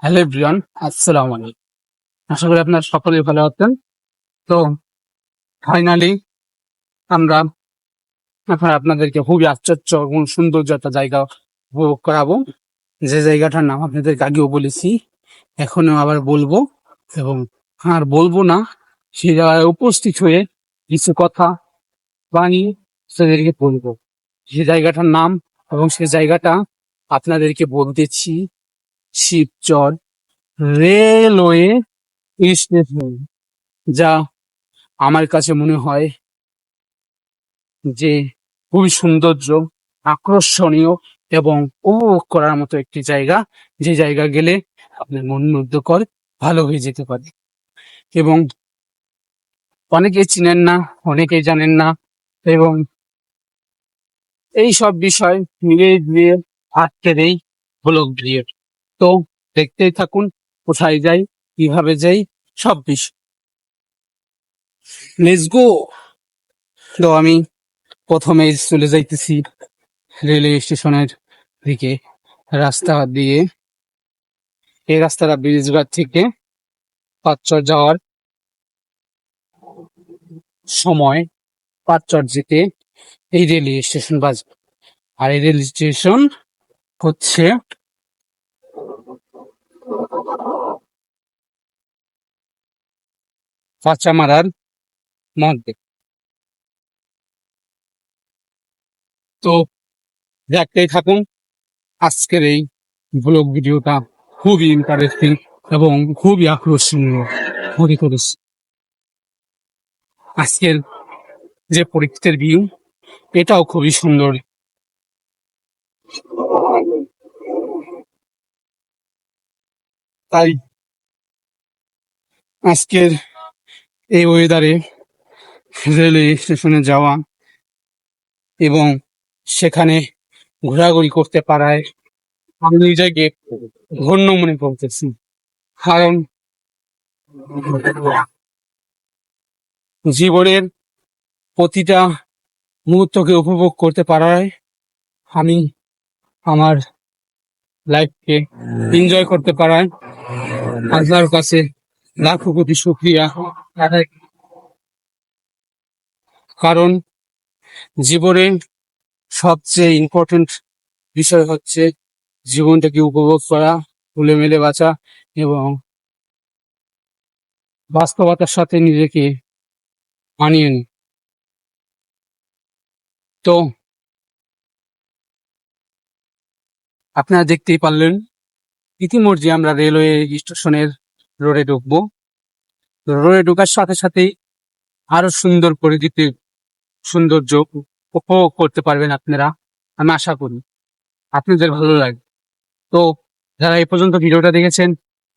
Hello everyone, আসসালামু আলাইকুম। আশা করি আপনার সকলেই ভালো আছেন। তো ফাইনালি আমরা আপনাদেরকে খুবই আশ্চর্য এবং সৌন্দর্য একটা জায়গা উপভোগ করাবো, যে জায়গাটার নাম আপনাদেরকে আগেও বলেছি, এখনো আবার বলবো। এবং আর বলবো না, সেই জায়গায় উপস্থিত হয়ে কিছু কথা বানিয়ে সেদেরকে বলবো। সে জায়গাটার নাম এবং সে জায়গাটা আপনাদেরকে বলতেছি শিবচর রেলওয়ে স্টেশন, যা আমার কাছে মনে হয় যে খুবই সৌন্দর্য, আকর্ষণীয় এবং উপভোগ করার মতো একটি জায়গা, যে জায়গা গেলে আপনার মন মুগ্ধকর ভালো হয়ে যেতে পারে। এবং অনেকেই চিনেন না, অনেকেই জানেন না, এবং এই সব বিষয় মিলিয়ে দিয়ে আজকের এই ব্লগ ভিডিও। তো দেখতেই থাকুন, কোথায় যাই, কিভাবে যাই, সব বিষয়। Let's go. তো আমি প্রথমে চলে যাইতেছি রেলওয়ে স্টেশনের দিকে, রাস্তা দিয়ে। এই রাস্তাটা ব্রিজঘাট থেকে পাঁচচর যাওয়ার সময়, পাঁচচর যেতে এই রেলওয়ে স্টেশন বাজবে। আর এই রেল স্টেশন হচ্ছে কাঁচামারার মধ্যে। তো দেখতেই থাকুন, আজকের এই ব্লগ ভিডিওটা খুবই ইন্টারেস্টিং এবং খুবই আকর্ষণীয় মনে করেছি। আজকের যে পরীক্ষিতের ভিউ, এটাও খুবই সুন্দর। তাই আজকের এই ওয়েদারে রেলওয়ে স্টেশনে যাওয়া এবং সেখানে ঘোরাঘুরি করতে পারায় আমি নিজেকে ধন্য মনে করতেছি। কারণ জীবনের প্রতিটা মুহূর্তকে উপভোগ করতে পারায় আমি আমার লাইফকে এনজয় করতে পারায় আল্লাহর কাছে লাখো কোটি শুকরিয়া আদায়। কারণ জীবনে সবচেয়ে ইম্পর্টেন্ট বিষয় হচ্ছে জীবনটাকে উপভোগ করা, খুলে বাঁচা এবং বাস্তবতার সাথে নিজেকে মানিয়ে নি। তো আপনারা দেখতেই পারলেন, ইতিমধ্যে আমরা রেলওয়ে স্টেশনের রোডে ঢুকবো। রোডে ঢোকার সাথে সাথেই আরো সুন্দর পরিচিতি, সৌন্দর্য উপভোগ করতে পারবেন আপনারা, আমি আশা করি আপনাদের ভালো লাগবে। তো যারা এই পর্যন্ত ভিডিওটা দেখেছেন,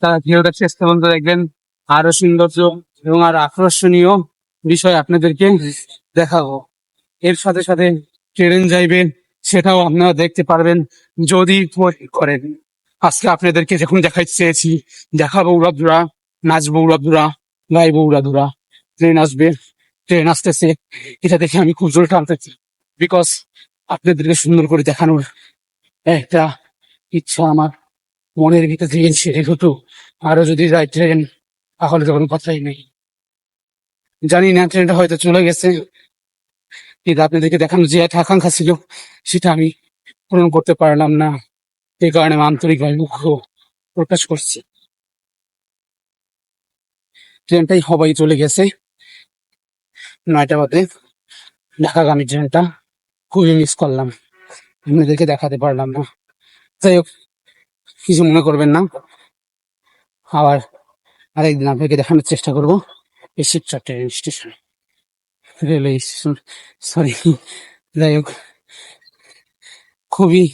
তারা ভিডিওটা শেষ পর্যন্ত দেখবেন। আরো সৌন্দর্য এবং আরো আকর্ষণীয় বিষয় আপনাদেরকে দেখাবো। এর সাথে সাথে ট্রেন যাইবে, সেটাও আপনারা দেখতে পারবেন যদি করেন। আজকে আপনাদেরকে যখন দেখাইতে চেয়েছি, দেখাবো উড়াধুরা, নাচবো উড়াধুরা, গাইবো উড়াধুরা। ট্রেন আসবে, ট্রেন আসতেছে, এটা দেখে আমি খুব জোরে টানতেছি। বিকজ আপনাদেরকে সুন্দর করে দেখানোর একটা ইচ্ছা আমার মনের ভিতর থেকে সেরে হতো। আরো যদি যায় ট্রেন, তাহলে তো কোনো কথাই নেই। জানি না ট্রেনটা হয়তো চলে গেছে, কিন্তু আপনাদেরকে দেখানোর যে একটা আকাঙ্ক্ষা ছিল, সেটা আমি পূরণ করতে পারলাম না। এই কারণে আমি আন্তরিকভাবে দুঃখ প্রকাশ করছি। ট্রেনটাই হবাই চলে গেছে 9টা বাজে, ঢাকাগামী ট্রেনটা। খুবই মিস করলাম, আপনাদেরকে দেখাতে পারলাম না। যাই হোক, কিছু মনে করবেন না। আবার আরেকদিন আপনাকে দেখানোর চেষ্টা করবো এই Shibchar train station, railway station, sorry. যাই হোক, খুবই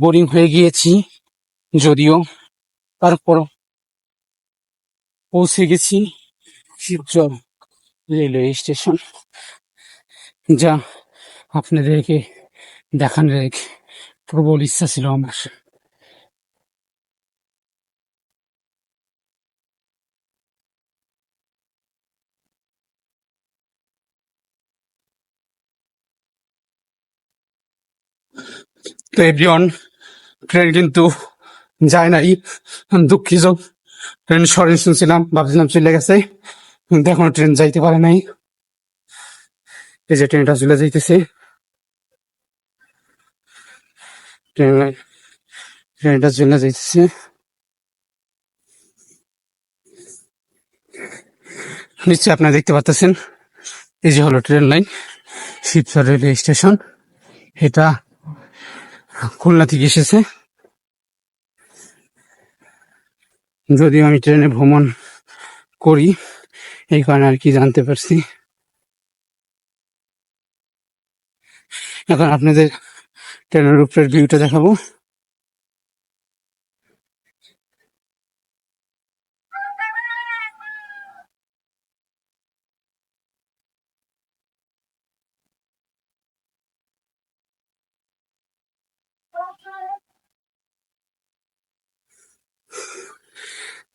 বোরিং হয়ে গিয়েছি যদিও, তারপরও পৌঁছে গেছি শিবচর রেলওয়ে স্টেশন, যা আপনাদেরকে দেখানোর এক প্রবল ইচ্ছা ছিল আমার। তো এভরিওয়ান, ট্রেন কিন্তু যায় নাই। আমি দুঃখিত, ট্রেন সরে শুনছিলাম, ভাবছিলাম চলে গেছে, কিন্তু এখনো ট্রেন যাইতে পারে নাই। এই যে ট্রেনটা চলে যাইতেছে, ট্রেনটা চলে যাইতেছে। নিশ্চয়ই আপনারা দেখতে পাচ্ছেন, এই যে হলো train line, Shibchar railway station. এটা খুলনা থেকে এসেছে, যদিও আমি ট্রেনে ভ্রমণ করি, এই কারণে আর কি জানতে পারছি। এখন আপনাদের ট্রেনের উপরের ভিউটা দেখাবো।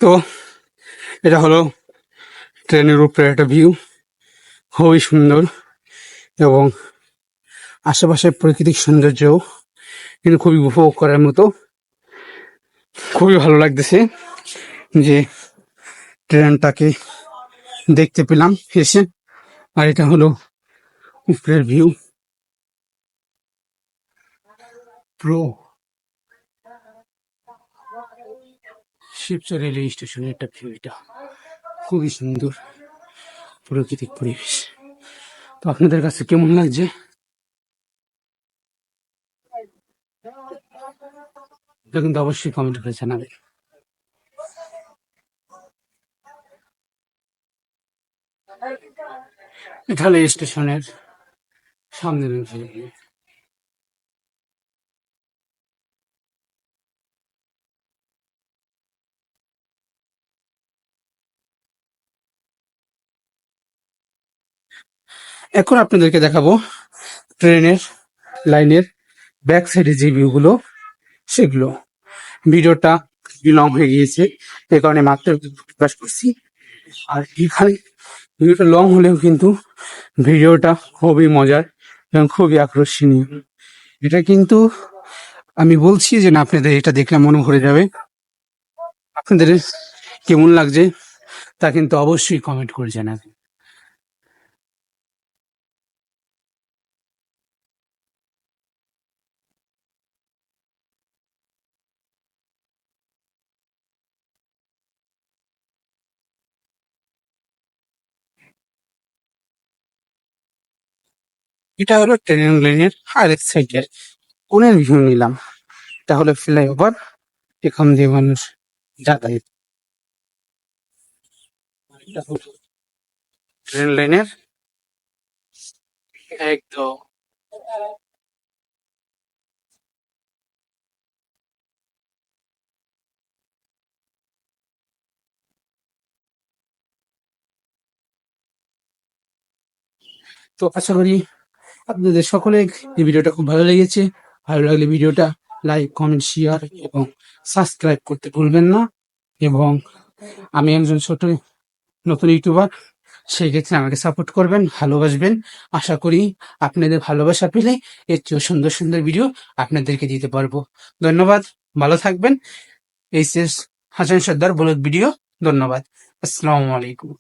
তো এটা হলো ট্রেনের উপরে একটা ভিউ, খুবই সুন্দর, এবং আশেপাশের প্রাকৃতিক সৌন্দর্যও কিন্তু খুবই উপভোগ করার মতো। খুবই ভালো লাগতেছে যে ট্রেনটাকে দেখতে পেলাম এসে। আর এটা হলো উপরের ভিউ, প্রো শিবচর রেলওয়ে স্টেশনের একটা ভিউ। এটা খুবই সুন্দর প্রাকৃতিক পরিবেশ। তো আপনাদের কাছে কেমন লাগছে এটা কিন্তু অবশ্যই কমেন্ট করে জানাবেন। এটা হলো স্টেশনের সামনের ভিউ। এখন আপনাদেরকে দেখাবো ট্রেনের লাইনের ব্যাক সাইডে যে ভিউগুলো, সেগুলো। ভিডিওটা লং হয়ে গিয়েছে, এই কারণে মাত্র প্রকাশ করছি। আর এখানে ভিডিওটা লং হলেও কিন্তু ভিডিওটা খুবই মজার এবং খুবই আকর্ষণীয়। এটা কিন্তু আমি বলছি যে না, আপনাদের এটা দেখলে মনে ভরে যাবে। আপনাদের কেমন লাগছে তা কিন্তু অবশ্যই কমেন্ট করে জানাবেন। এটা হলো ট্রেন লাইনের আরেক সাইডের কোণের ভিউ নিলাম। এটা হলো ফ্লাইওভার, এখান দিয়ে মানুষ যাতায়াত। এটা হলো ট্রেন লাইনের একদম। তো আশা করি আপনাদের সকলে এই ভিডিওটা খুব ভালো লেগেছে। ভালো লাগলে ভিডিওটা লাইক, কমেন্ট, শেয়ার এবং সাবস্ক্রাইব করতে ভুলবেন না। এবং আমি একজন ছোট নতুন ইউটিউবার, সেই ক্ষেত্রে আমাকে সাপোর্ট করবেন, ভালোবাসবেন। আশা করি আপনাদের ভালোবাসা পেলে এর চেয়েও সুন্দর সুন্দর ভিডিও আপনাদেরকে দিতে পারবো। ধন্যবাদ, ভালো থাকবেন। এইচ এস হাসান সর্দার ব্লগ ভিডিও। ধন্যবাদ, আসসালামু আলাইকুম।